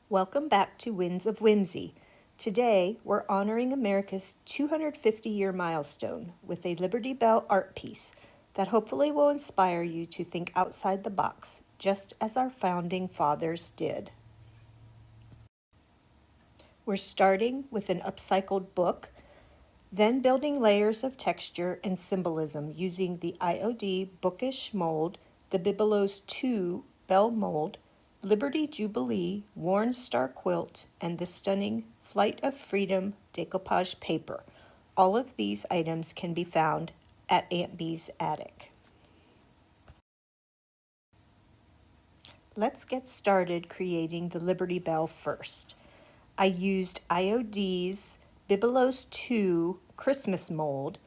Welcome back to Winds of Whimsy. Today, we're honoring America's 250-year milestone with a Liberty Bell art piece that hopefully will inspire you to think outside the box, just as our founding fathers did. We're starting with an upcycled book, then building layers of texture and symbolism using the IOD Bookish Mould, the Bibelow's 2 Bell Mold, Liberty Jubilee Worn Star Quilt, and the stunning Flight of Freedom Decoupage paper. All of these items can be found at Aunt Bee's attic. Let's get started creating the Liberty Bell first. I used IOD's Bibelow's 2 Christmas mold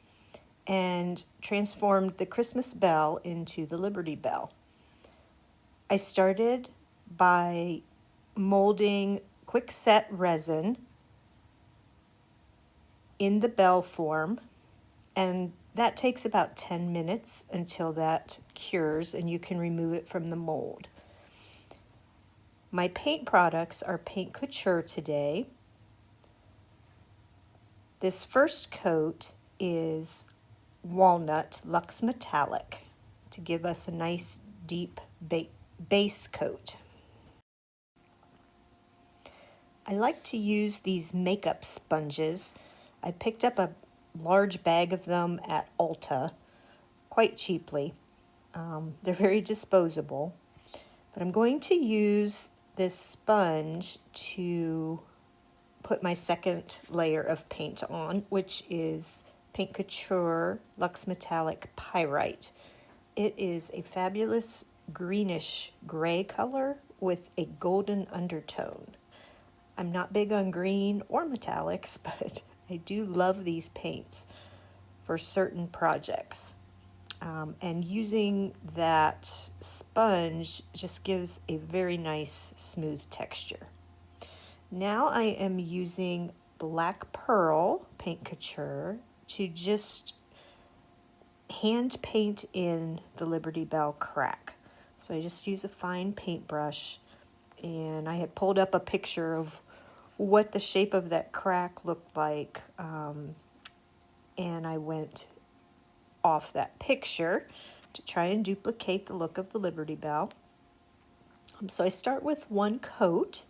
and transformed the Christmas bell into the Liberty Bell. I started by molding quickset resin in the bell form, and that takes about 10 minutes until that cures and you can remove it from the mold. My paint products are Paint Couture today. This first coat is Walnut Luxe Metallic to give us a nice deep base coat. I like to use these makeup sponges. I picked up a large bag of them at Ulta quite cheaply. They're very disposable, but I'm going to use this sponge to put my second layer of paint on, which is Paint Couture Luxe Metallic Pyrite. It is a fabulous greenish gray color with a golden undertone. I'm not big on green or metallics, but I do love these paints for certain projects. And using that sponge just gives a very nice smooth texture. Now I am using Black Pearl Paint Couture to just hand paint in the Liberty Bell crack. So I just use a fine paintbrush, and I had pulled up a picture of what the shape of that crack looked like, and I went off that picture to try and duplicate the look of the Liberty Bell. So I start with one coat,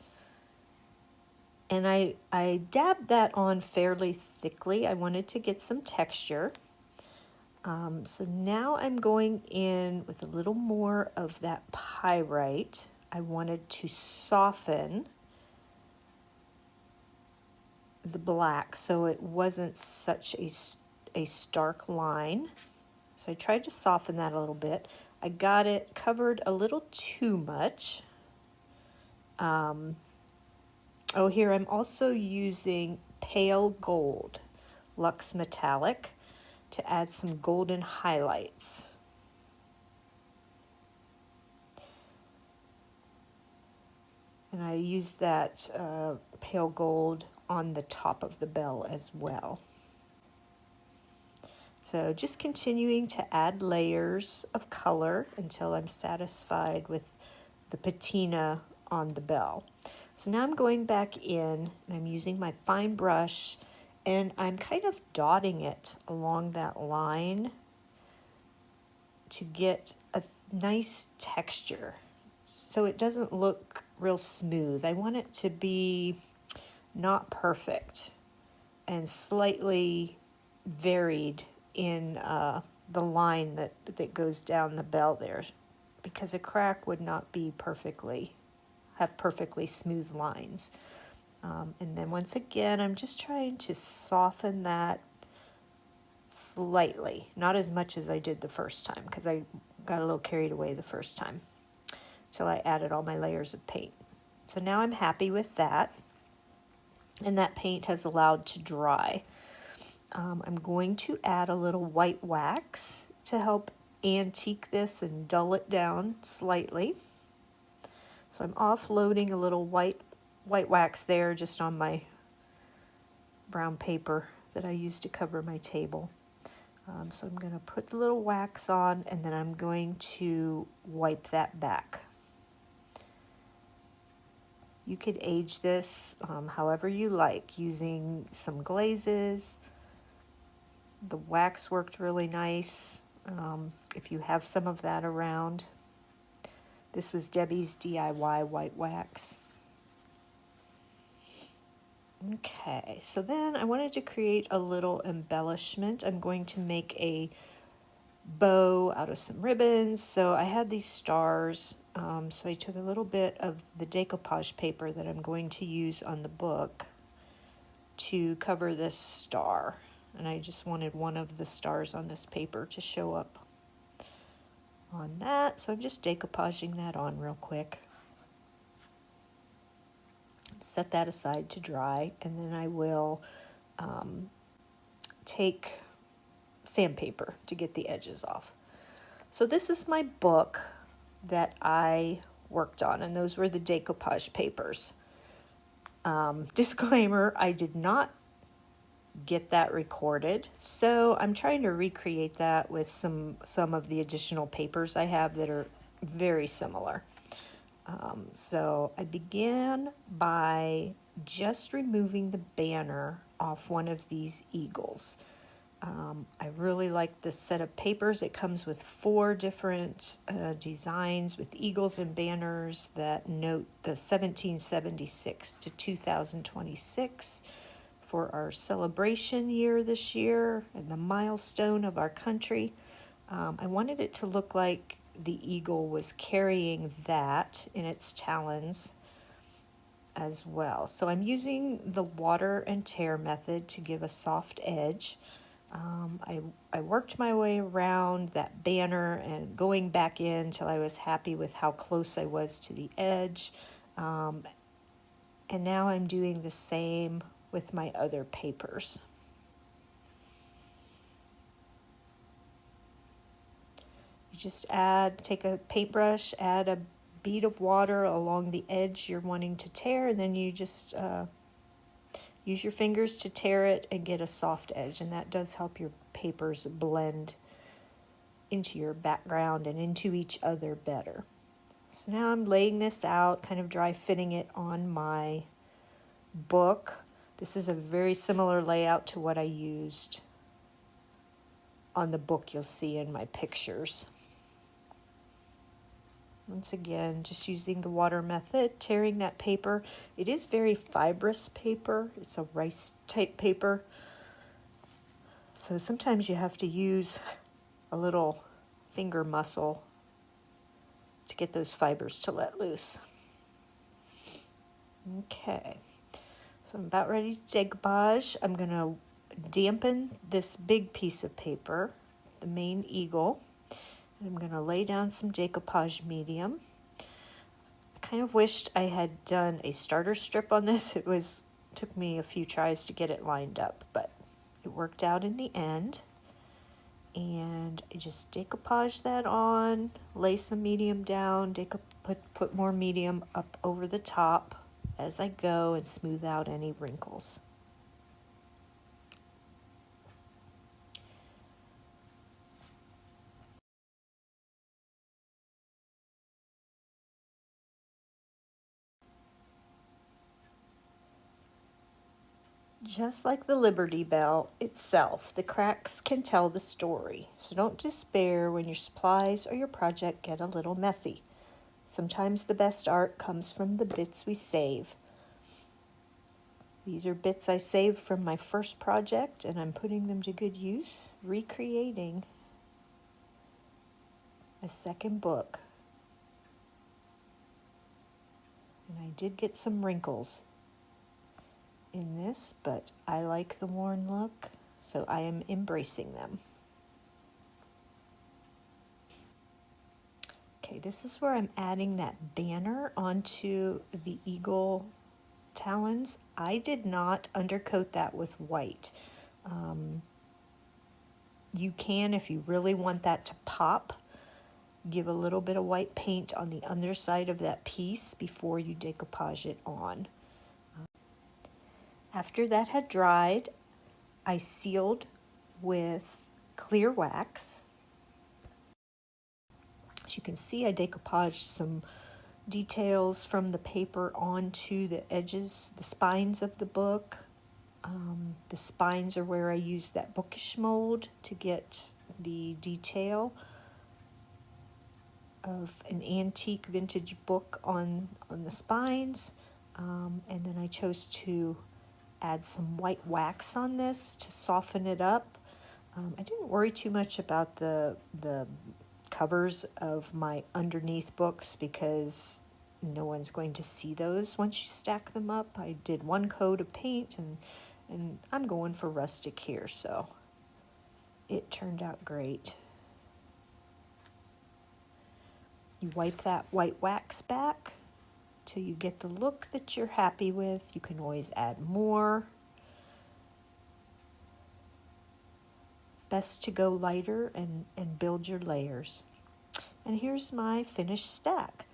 and I dabbed that on fairly thickly. I wanted to get some texture. So now I'm going in with a little more of that pyrite. I wanted to soften the black so it wasn't such a stark line. So I tried to soften that a little bit. I got it covered a little too much. Here I'm also using Pale Gold Luxe Metallic to add some golden highlights. And I used that pale gold on the top of the bell as well. So just continuing to add layers of color until I'm satisfied with the patina on the bell. So now I'm going back in and I'm using my fine brush and I'm kind of dotting it along that line to get a nice texture so it doesn't look real smooth. I want it to be not perfect and slightly varied in the line that goes down the bell there, because a crack would not be have perfectly smooth lines. And then once again, I'm just trying to soften that slightly, not as much as I did the first time, because I got a little carried away the first time till I added all my layers of paint. So now I'm happy with that, and that paint has allowed to dry. I'm going to add a little white wax to help antique this and dull it down slightly. So I'm offloading a little white wax there just on my brown paper that I used to cover my table. So I'm going to put the little wax on, and then I'm going to wipe that back. You could age this however you like, using some glazes. The wax worked really nice if you have some of that around. This was Debbie's DIY white wax. Okay, so then I wanted to create a little embellishment. I'm going to make a bow out of some ribbons. So I had these stars. So I took a little bit of the decoupage paper that I'm going to use on the book to cover this star. And I just wanted one of the stars on this paper to show up on that. So I'm just decoupaging that on real quick. Set that aside to dry, and then I will take sandpaper to get the edges off. So this is my book that I worked on, and those were the decoupage papers. Disclaimer, I did not get that recorded, so I'm trying to recreate that with some of the additional papers I have that are very similar. So I began by just removing the banner off one of these eagles. I really like this set of papers. It comes with 4 different designs with eagles and banners that note the 1776 to 2026 for our celebration year this year and the milestone of our country. I wanted it to look like the eagle was carrying that in its talons as well. So I'm using the water and tear method to give a soft edge. I worked my way around that banner and going back in till I was happy with how close I was to the edge. And now I'm doing the same with my other papers. You just take a paintbrush, add a bead of water along the edge you're wanting to tear, and then you just use your fingers to tear it and get a soft edge, and that does help your papers blend into your background and into each other better. So now I'm laying this out, kind of dry fitting it on my book. This is a very similar layout to what I used on the book you'll see in my pictures. Once again, just using the water method, tearing that paper. It is very fibrous paper. It's a rice type paper. So sometimes you have to use a little finger muscle to get those fibers to let loose. Okay, so I'm about ready to decoupage. I'm going to dampen this big piece of paper, the main eagle. I'm going to lay down some decoupage medium. I kind of wished I had done a starter strip on this. Took me a few tries to get it lined up, but it worked out in the end. And I just decoupage that on, lay some medium down, put more medium up over the top as I go, and smooth out any wrinkles. Just like the Liberty Bell itself, the cracks can tell the story. So don't despair when your supplies or your project get a little messy. Sometimes the best art comes from the bits we save. These are bits I saved from my first project, and I'm putting them to good use, recreating a second book. And I did get some wrinkles in this, but I like the worn look, so I am embracing them. Okay, this is where I'm adding that banner onto the eagle talons. I did not undercoat that with white. You can, if you really want that to pop, give a little bit of white paint on the underside of that piece before you decoupage it on. After that had dried, I sealed with clear wax. As you can see, I decoupaged some details from the paper onto the edges, the spines of the book. The spines are where I use that bookish mold to get the detail of an antique vintage book on the spines. And then I chose to add some white wax on this to soften it up. I didn't worry too much about the covers of my underneath books because no one's going to see those once you stack them up. I did one coat of paint and I'm going for rustic here, so it turned out great. You wipe that white wax back till you get the look that you're happy with. You can always add more. Best to go lighter and build your layers. And here's my finished stack.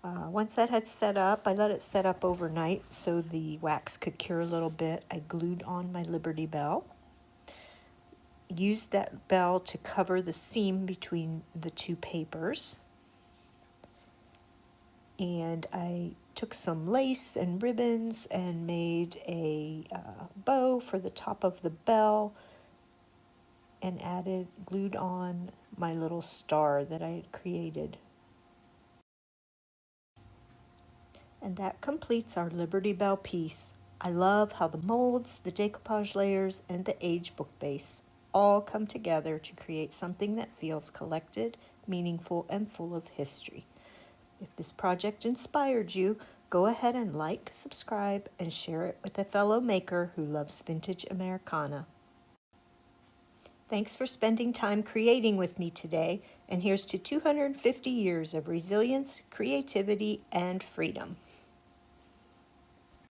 Once that had set up, I let it set up overnight so the wax could cure a little bit. I glued on my Liberty Bell. Used that bell to cover the seam between the two papers. And I took some lace and ribbons and made a bow for the top of the bell and glued on my little star that I had created. And that completes our Liberty Bell piece. I love how the molds, the decoupage layers, and the age book base all come together to create something that feels collected, meaningful, and full of history. If this project inspired you, go ahead and like, subscribe, and share it with a fellow maker who loves vintage Americana. Thanks for spending time creating with me today, and here's to 250 years of resilience, creativity, and freedom.